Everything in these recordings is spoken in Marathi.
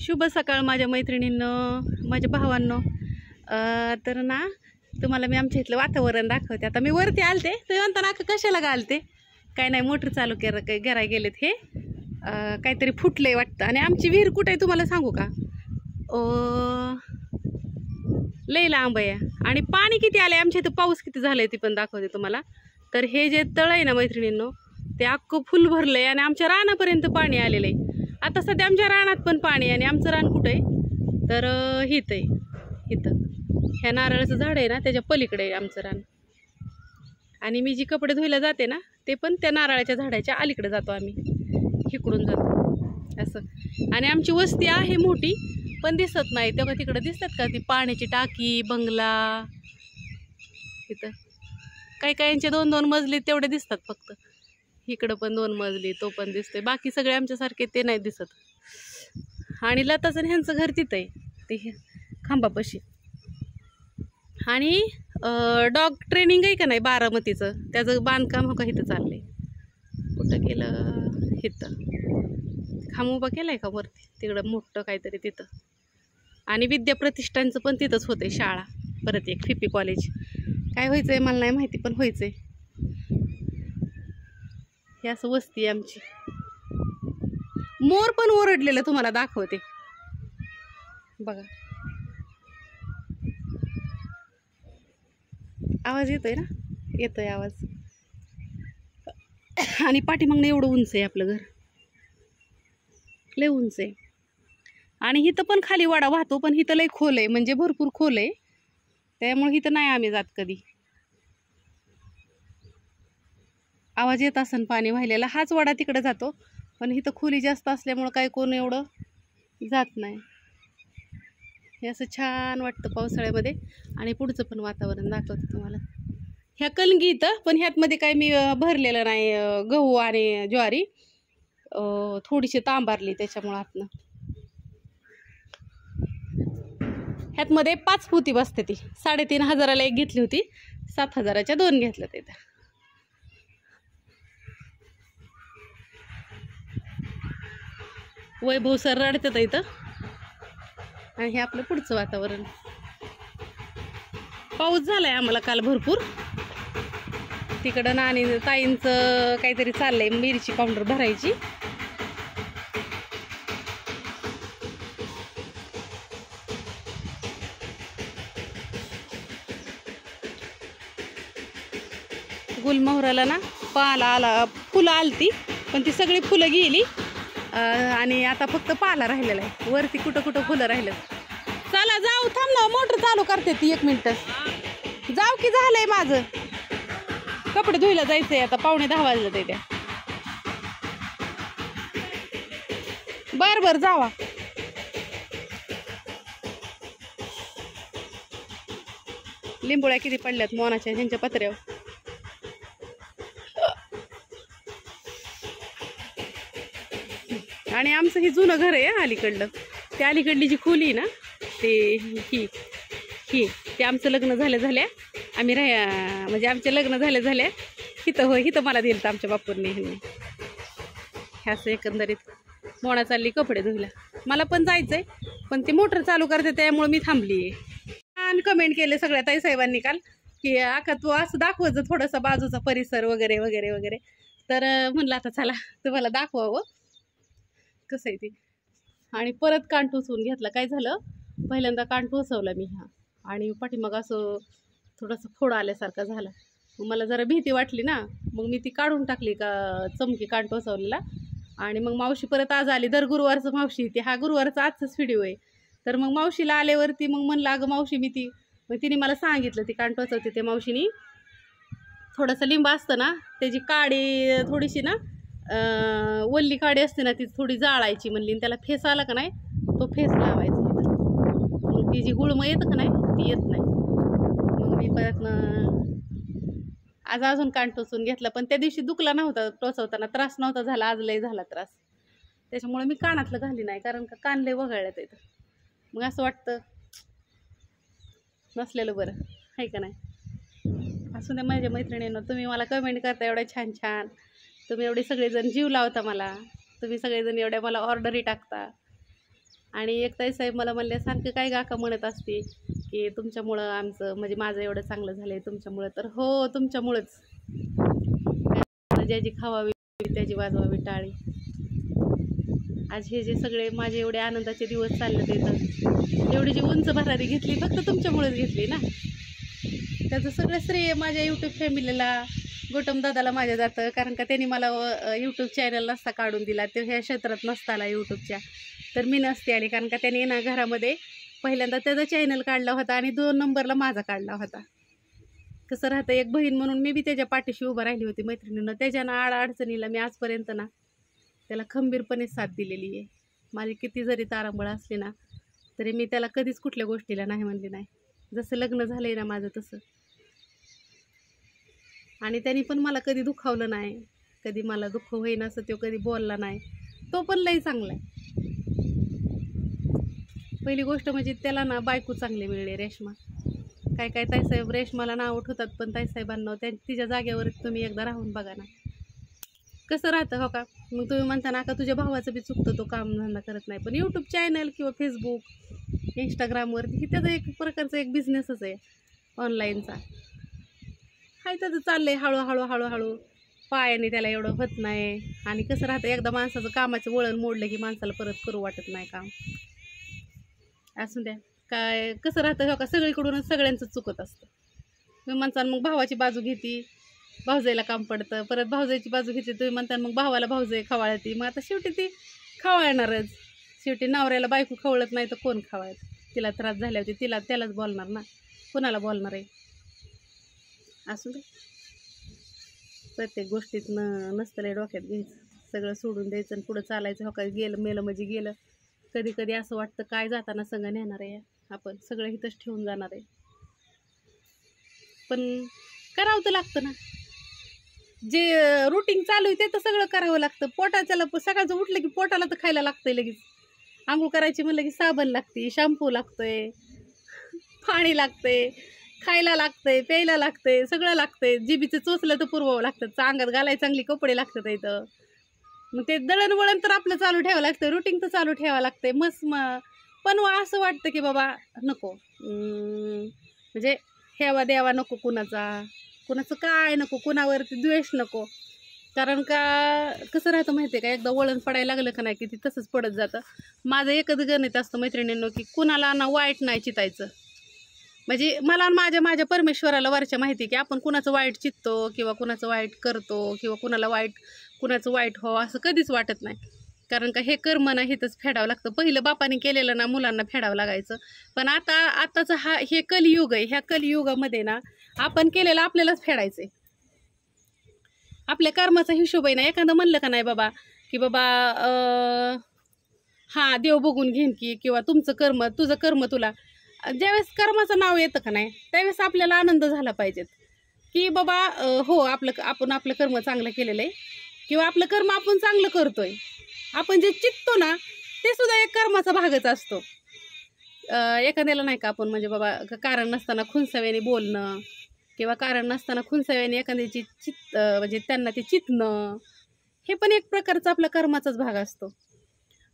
शुभ सकाळ माझ्या मैत्रिणींनो, माझ्या भावांनो. तर ना तुम्हाला मी आमच्या इथलं वातावरण दाखवते. आता मी वरती आलते तर म्हणता ना कशाला घालते, काय नाही मोटर चालू करायला गेलेत. हे काहीतरी फुटलंय वाटतं. आणि आमची विहीर कुठे आहे तुम्हाला सांगू का? लई लांब आहे. आणि पाणी किती आलंय आमच्या इथं, पाऊस किती झालाय ते पण दाखवते तुम्हाला. तर हे जे तळ आहे ना मैत्रिणींनो, ते अख्खं फुल भरलंय आणि आमच्या रानापर्यंत पाणी आलेलं आहे. आता सध्या आमच्या रानात पण पाणी आहे. आणि आमचं रान कुठं आहे तर हित आहे. इथं ह्या नारळाचं झाड आहे ना, त्याच्या पलीकडे आहे आमचं रान. आणि मी जी कपडे धुयला जाते ना, ते पण त्या नारळाच्या झाडाच्या अलीकडे जातो आम्ही, इकडून जातो असं. आणि आमची वस्ती आहे मोठी, पण दिसत नाही. तेव्हा तिकडं दिसतात का ती पाण्याची टाकी, बंगला. इथं काही काहींचे 2-2 मजली तेवढे दिसतात फक्त. इकडं पण 2 मजली, तो पण दिसतोय. बाकी सगळे आमच्यासारखे ते नाही दिसत. आणि लताचं ह्यांचं घर तिथं आहे, ते खांबापाशी. आणि डॉग ट्रेनिंग आहे का नाही बारामतीचं, त्याचं बांधकाम हो का इथं चाललंय. कुठं केलं? इथं खांब उभा केलाय का वरती, तिकडं मोठं काहीतरी तिथं. आणि विद्याप्रतिष्ठानचं पण तिथंच होतंय शाळा. परत एक फिपी कॉलेज. काय व्हायचंय मला नाही माहिती, पण व्हायचंय. हे असं वस्ती आहे आमची. मोर पण ओरडलेलं तुम्हाला दाखवते बघा. आवाज येतोय ना? येतोय आवाज. आणि पाठीमागनं एवढं उंच आहे आपलं घर, लय उंच आहे. आणि हिथं पण खाली वाडा वाहतो, पण हिथं लय खोल आहे, म्हणजे भरपूर खोल आहे. त्यामुळे हिथं नाही आम्ही जात कधी. आवाज येत असन पाणी वाहिलेला. हाच वाडा तिकडे जातो, पण इथं खोली जास्त असल्यामुळं काय कोण एवढं जात नाही. हे असं छान वाटतं पावसाळ्यामध्ये. आणि पुढचं पण वातावरण दाखवतं तुम्हाला. ह्या कलगी इथं, पण ह्यातमध्ये काय मी भरलेलं नाही. गहू आणि ज्वारी थोडीशी तांबारली त्याच्यामुळं आतनं. ह्यातमध्ये 5 पोती बसते. ती 3,500ला एक घेतली होती, 7,000च्या 2 घेतल्या तिथं. वैभव सर रडतात इथं. आणि हे आपलं पुढचं वातावरण. पाऊस झालाय आम्हाला काल भरपूर. तिकडं नानी ताईंचं काहीतरी चाललंय, मिरची पावडर भरायची. गुलमोहराला ना पाला आला, फुलं आलती, पण ती सगळी फुलं गेली. आणि आता फक्त पाला राहिलेला आहे. वरती कुठं कुठं फुलं राहिलं. चला जाऊ, थांब ना, मोटर चालू करते ती 1 मिनिट. जाऊ की झालंय माझं. कपडे धुयला जायचंय आता, 9:45 वाजले ते त्या. बर बर जावा. लिंबोळ्या किती पडल्यात मोनाच्या ह्यांच्या पत्र्यावर. आणि आमचं हे जुनं घर आहे अलीकडलं. ते अलीकडली जी खोली ना, ते ही ते आमचं लग्न झाल्या आम्ही म्हणजे आमचे लग्न झाल्या हिथं मला दिलं तर आमच्या बापूंनी. ह्या असं एकंदरीत मोना चालली कपडे धुयला. मला पण जायचंय, पण ते मोटर चालू करते त्यामुळे मी थांबली आहे. छान कमेंट केले सगळ्या ताई साहेबांनी काल, की आका तू असं दाखवायचं थोडासा बाजूचा परिसर वगैरे वगैरे वगैरे. तर म्हणलं आता चला तुम्हाला दाखवावं कसं आहे ते. आणि परत कान टोचवून घेतला. काय झालं, पहिल्यांदा कान टोचवला मी ह्या, आणि पाठीमाग असं थोडंसं फोड आल्यासारखं झाला. मग मला जरा भीती वाटली ना, मग मी ती काढून टाकली का चमकी कान टोचवलेला. आणि मग मावशी परत आज आली. दर गुरुवारचं मावशी येते. हा गुरुवारचा आजचाच व्हिडिओ आहे. तर मग मावशीला आल्यावरती मग म्हणलं अगं मावशी मी ती, मग तिने मला सांगितलं ती कान टोचवते ते मावशीनी. थोडंसं लिंब असतं ना, त्याची काडी थोडीशी ना, वल्ली काडी असते ना, ती थोडी जाळायची म्हणली. त्याला फेस आला का नाही, तो फेस लावायचा. मग ती जी गुळमं येतं का नाही, ती येत नाही. मग मी परत आज अजून कान टोचून घेतला. पण त्या दिवशी दुखला नव्हता, टोचवताना त्रास नव्हता झाला. आज लय झाला त्रास. त्याच्यामुळे मी कानातलं घाली नाही, कारण का कान लय वगळल्यात येतं. मग असं वाटतं नसलेलं बरं आहे का नाही. असू द्या माझ्या मैत्रिणींना, तुम्ही मला कमेंट करता एवढ्या छान छान. तुम्ही एवढे सगळेजण जीव लावता मला. तुम्ही सगळेजण एवढ्या मला ऑर्डरी टाकता. आणि एक ताईसाहेब मला म्हणले, सारखं काय काका म्हणत असते की तुमच्यामुळं आमचं म्हणजे माझं एवढं चांगलं झालं आहे तुमच्यामुळं. तर हो, तुमच्यामुळंच. ज्याची खावावी त्याची वाजवावी टाळी. आज हे जे सगळे माझे एवढे आनंदाचे दिवस चालले ते, तर एवढी जी उंच भरारी घेतली फक्त तुमच्यामुळेच घेतली ना. त्याचं सगळं श्रेय माझ्या यूट्यूब फॅमिलीला, गौतम दादाला माझ्या जातं. कारण का त्यांनी मला यूट्यूब चॅनल नसता काढून दिला, ते ह्या क्षेत्रात नसता आला यूट्यूबच्या, तर मी नसते आली. कारण का त्यांनी ना घरामध्ये पहिल्यांदा त्याचा चॅनल काढला होता आणि 2 नंबरला माझा काढला होता. कसं राहतं, एक बहीण म्हणून मी बी त्याच्या पाठीशी उभं राहिली होती मैत्रिणीनं. त्याच्यानं अडचणीला मी आजपर्यंत ना त्याला खंबीरपणे साथ दिलेली आहे. माझी किती जरी तारांबळ असली ना तरी मी त्याला कधीच कुठल्या गोष्टीला नाही म्हणली नाही. जसं लग्न झालंय ना माझं तसं. आणि त्यांनी पण मला कधी दुखावलं नाही, कधी मला दुःख होईन असं तो कधी बोलला नाही. तो पण लई चांगला आहे. पहिली गोष्ट म्हणजे त्याला ना बायको चांगली मिळली, रेश्मा. काय काय ताईसाहेब रेश्माला नाव उठवतात, पण ताईसाहेबांना तिच्या जागेवर तुम्ही एकदा राहून बघा ना कसं राहतं. हो का, मग तुम्ही म्हणता ना का तुझ्या भावाचं बी चुकतं, तो कामधंदा करत नाही. पण यूट्यूब चॅनल किंवा फेसबुक इंस्टाग्रामवर ही त्याचा एक प्रकारचा एक बिझनेसच आहे ऑनलाईनचा. हाय त्याचं चाललंय हळूहळू हळूहळू, पायाने त्याला एवढं होत नाही. आणि कसं राहतं, एकदा माणसाचं कामाचं वळण मोडलं की माणसाला परत करू वाटत नाही काम. असू द्या, काय कसं राहतं. हो का, सगळीकडूनच सगळ्यांचं चुकत असतं. तुम्ही म्हणता मग भावाची बाजू घेती, भावजाईला काम पडतं. परत भावजाईची बाजू घेते तुम्ही म्हणता, मग भावाला भावजाई खवाळती. मग आता शेवटी ती खवाळणारच. शेवटी नवऱ्याला बायको खवळत नाही तर कोण खवाळत? तिला त्रास झाल्या होती त्यालाच बोलणार ना, कोणाला बोलणार आहे? असू दे, प्रत्येक गोष्टीत नसतं डोक्यात घ्यायचं, सगळं सोडून द्यायचं आणि पुढं चालायचं. हो काय, गेलं मेलं म्हणजे गेलं. कधी कधी असं वाटतं काय जाताना संग नेणार आहे आपण, सगळं इथंच ठेवून जाणार आहे. पण करावं तर लागतं ना, जे रुटीन चालू आहे ते तर सगळं करावं लागतं. पोटाच्याला सकाळचं उठलं की पोटाला तर खायला लागतंय लगेच. आंघोळ करायची म्हणलं की साबण लागते, शॅम्पू लागतोय, पाणी लागतंय, खायला लागतंय, प्यायला लागतंय, सगळं लागतंय. जिबीचं चोचलं तर पुरवावं लागतं, अंगात घालायला चांगली कपडे लागतात इथं. मग ते दळणवळण तर आपलं चालू ठेवावं लागतं, रुटीन तर चालू ठेवावं लागतंय. पण असं वाटतं की बाबा नको, म्हणजे हेवा देवा नको कुणाचं काय नको, कुणावरती द्वेष नको. कारण का कसं राहतं माहिती आहे का, एकदा वळण पडायला लागलं का नाही की ती तसंच पडत जातं. माझं एकच गणित असतं मैत्रिणींनो, की कुणाला ना वाईट नाही चितायचं. म्हणजे मला माझ्या परमेश्वराला वरच्या माहिती आहे की आपण कुणाचं वाईट चित्तो किंवा कुणाचं वाईट करतो किंवा कुणाचं वाईट हो असं कधीच वाटत नाही. कारण का हे कर्म ना हिथंच फेडावं लागतं. पहिलं बापाने केलेलं ना मुलांना फेडावं लागायचं. पण आताचं हे कलियुग आहे. ह्या कलियुगामध्ये ना आपण केलेलं आपल्यालाच फेडायचं आहे. आपल्या कर्माचा हिशोब आहे ना. एखादं म्हणलं का नाही बाबा की बाबा हां देव बघून घेईन की, किंवा तुझं कर्म तुला, ज्यावेळेस कर्माचं नाव येतं का नाही त्यावेळेस आपल्याला आनंद झाला पाहिजेत की बाबा हो आपण आपलं कर्म चांगलं केलेलं आहे किंवा आपलं कर्म आपण चांगलं करतोय. आपण जे चित्तो ना ते सुद्धा एक कर्माचा भागच असतो. एखाद्याला नाही का आपण म्हणजे बाबा कारण नसताना खुंसाव्याने बोलणं किंवा कारण नसताना खुंसाव्याने एखाद्याची म्हणजे त्यांना ते चितणं, हे पण एक प्रकारचा आपला कर्माचाच भाग असतो.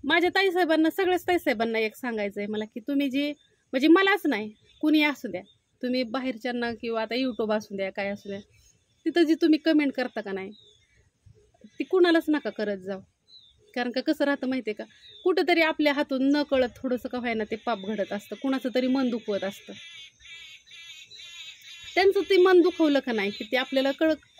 माझ्या ताईसाहेबांना, सगळ्याच ताईसाहेबांना एक सांगायचं आहे मला की तुम्ही जी म्हणजे मलाच नाही कुणी असू द्या, तुम्ही बाहेरच्यांना किंवा आता यूट्यूब असू द्या काय असू द्या, तिथं जी तुम्ही कमेंट करता का नाही ती कुणालाच नका करत जाऊ. कारण का कसं राहतं माहिती आहे का, कुठंतरी आपल्या हातून न कळत थोडंसं का व्हायना ते पाप घडत असतं, कुणाचं तरी मन दुखवत असतं. त्यांचं ते मन दुखवलं का नाही की ते आपल्याला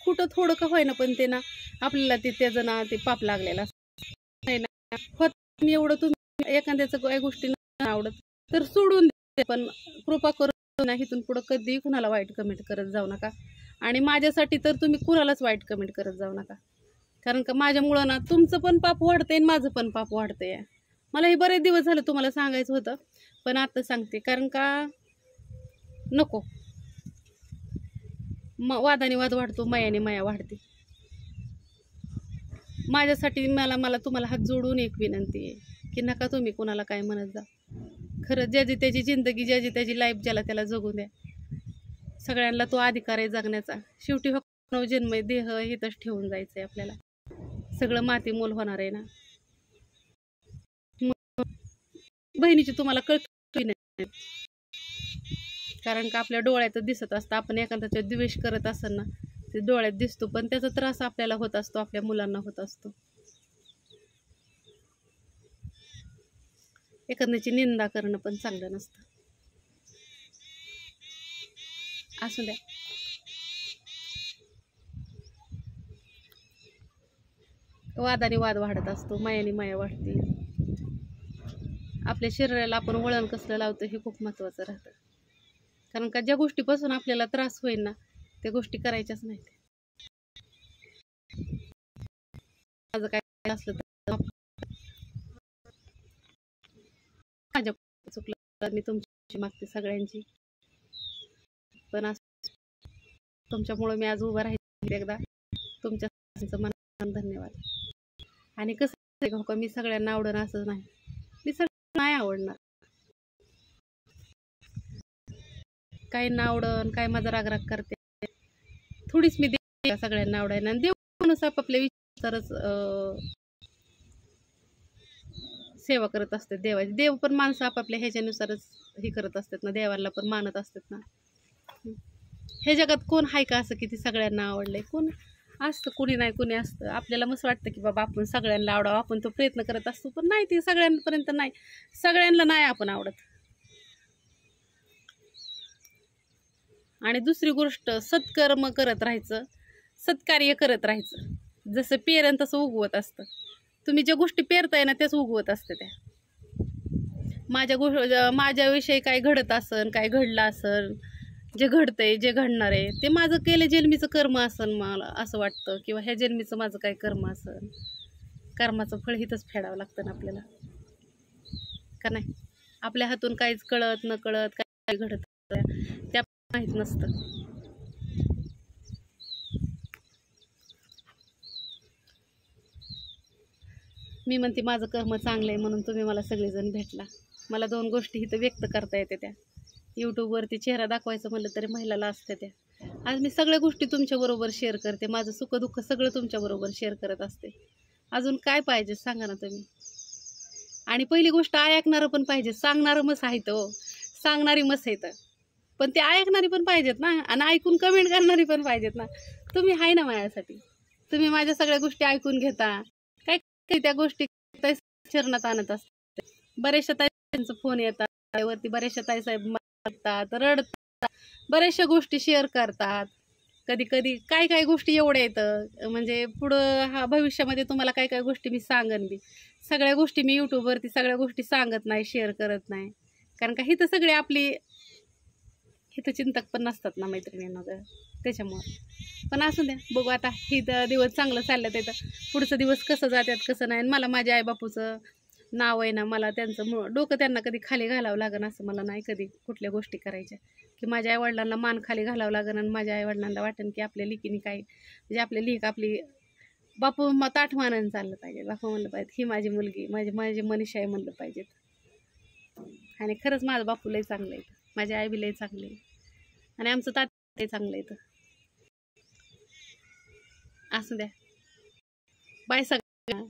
कुठं थोडं का व्हायना पण ते ना आपल्याला त्याचं ना ते पाप लागलेलं असतं. एवढं तुम्ही एखाद्याचं काही गोष्टी नाही आवडत तर सोडून दे, पण कृपा करून नाही इथून पुढं कधी कुणाला वाईट कमेंट करत जाऊ नका. आणि माझ्यासाठी तर तुम्ही कुणालाच वाईट कमेंट करत जाऊ नका. कारण का माझ्यामुळं ना तुमचं पण पाप वाढतंय आणि माझं पण पाप वाढतंय. मला हे बरेच दिवस झालं तुम्हाला सांगायचं होतं पण आता सांगते. कारण का नको, वादाने वाद वाढतो, मायाने माया वाढते. माझ्यासाठी मला तुम्हाला हात जोडून एक विनंती आहे की नका तुम्ही कुणाला काय म्हणत जा. खरं ज्याची त्याची जिंदगी, ज्याची त्याची लाईफ ज्याला त्याला जगू द्या. सगळ्यांना तो अधिकार आहे जगण्याचा. शेवटी हो जन्म देह हिथंच ठेवून जायचं आहे आपल्याला, सगळं माती मोल होणार आहे ना. बहिणीची तुम्हाला कळत नाही, कारण का आपल्या डोळ्यात दिसत असतं. आपण एखाद्याचा द्वेष करत असेल ना ते डोळ्यात दिसतो, पण त्याचा त्रास आपल्याला होत असतो, आपल्या मुलांना होत असतो. एखाद्याची निंदा करणं पण चांगलं नसतं. असू द्या. वादाने वाद वाढत असतो, मायाने माया वाढते. आपल्या शरीराला आपण वळण कसलं लावतो हे खूप महत्त्वाचं राहतं, कारण का ज्या गोष्टीपासून आपल्याला त्रास होईल ना त्या गोष्टी करायच्याच नाहीत. माझं काय असलं तर माझ्या चुकलं, मी तुमची मागते सगळ्यांची, पण तुमच्यामुळे मी आज उभं राहिले. एकदा तुमच्या मनापासून धन्यवाद. आणि कसं आहे का, मी सगळ्यांना आवडणं असं नाही, मी सगळ्यांना नाही आवडणार. काही ना आवडण, काय माझा रागराग करते, थोडीच मी देव सगळ्यांना आवडायला. आणि देव माणूस आपापल्या विचारच सेवा करत असतात देवाची. देव पण माणसं आपापल्या ह्याच्यानुसारच हे करत असतात ना, देवाला पण मानत असतात ना. हे जगात कोण आहे का असं की ती सगळ्यांना आवडलंय? कोण असतं, कुणी नाही कुणी असतं. आपल्याला मस्त वाटतं की बाबा आपण सगळ्यांना आवडावं, आपण तो प्रयत्न करत असतो, पण नाही, ती सगळ्यांपर्यंत नाही, सगळ्यांना नाही आपण आवडत. आणि दुसरी गोष्ट, सत्कर्म करत राहायचं, सत्कार्य करत राहायचं. जसं पेरण तसं उगवत असतं. तुम्ही ज्या गोष्टी पेरताय ना त्याच उगवत असतं. त्या माझ्याविषयी काय घडत असन, काय घडलं असन, जे घडतंय, जे घडणार आहे ते माझं केलं जन्मीचं कर्म असन, मला असं वाटतं. किंवा ह्या जन्मीचं माझं काय कर्म असन, कर्माचं फळ हिथंच फेडावं लागतं ना आपल्याला, का नाही? आपल्या हातून काहीच कळत न कळत काय घडत त्या माहीत नसतं. मी म्हणते माझं कर्म चांगलं आहे म्हणून तुम्ही मला सगळेजण भेटला. मला 2 गोष्टी इथं व्यक्त करता येते. त्या यूट्यूबवरती चेहरा दाखवायचं म्हणलं तरी महिलाला असते. त्या आज मी सगळ्या गोष्टी तुमच्याबरोबर शेअर करते, माझं सुखदुःख सगळं तुमच्याबरोबर शेअर करत असते. अजून काय पाहिजे सांगा ना तुम्ही? आणि पहिली गोष्ट, ऐकणारं पण पाहिजे. सांगणारं मस आहे तो, सांगणारी मस आहे तर, पण ते ऐकणारी पण पाहिजेत ना, आणि ऐकून कमेंट करणारी पण पाहिजेत ना. तुम्ही आहे ना माझ्यासाठी, तुम्ही माझ्या सगळ्या गोष्टी ऐकून घेता. काय त्या गोष्टी चरणात आणत असतात. बऱ्याचशा ताईंचा फोन येतात वरती, बऱ्याचशा ताईसाहेब मागतात, रडतात, बऱ्याचशा गोष्टी शेअर करतात. कधी कधी काय काय गोष्टी एवढ्या येतं, म्हणजे पुढं भविष्यामध्ये तुम्हाला काय काय गोष्टी मी सांगन बी. सगळ्या गोष्टी मी यूट्यूबवरती सगळ्या गोष्टी सांगत नाही, शेअर करत नाही, कारण का हिथं सगळे आपली हिथं चिंतक पण नसतात ना मैत्रिणींना, त्याच्यामुळं. पण असू द्या, बघू आता. हिथं दिवस चांगलं चाललं, तर पुढचं दिवस कसं जातात कसं नाही. मला माझ्या आईबापूचं नाव आहे ना, मला त्यांचं डोकं त्यांना कधी खाली घालावं लागेल असं मला नाही कधी कुठल्या गोष्टी करायच्या, की माझ्या आईवडिलांना मान खाली घालावं लागेल आणि माझ्या आईवडिलांना वाटेल की आपल्या लिकीने काय, म्हणजे आपल्या लिक आपली बापू ताठ मानाने चाललं पाहिजे. बापू म्हणलं पाहिजे ही माझी मुलगी, माझी मनीषा आहे म्हणलं पाहिजेत. आणि खरंच माझं बापू लय चांगलं आहे, माझी आई बी लय चांगली आहे, आणि आमचं तात्या चांगलं आहे. असू द्या, बाय सगळ्यांना.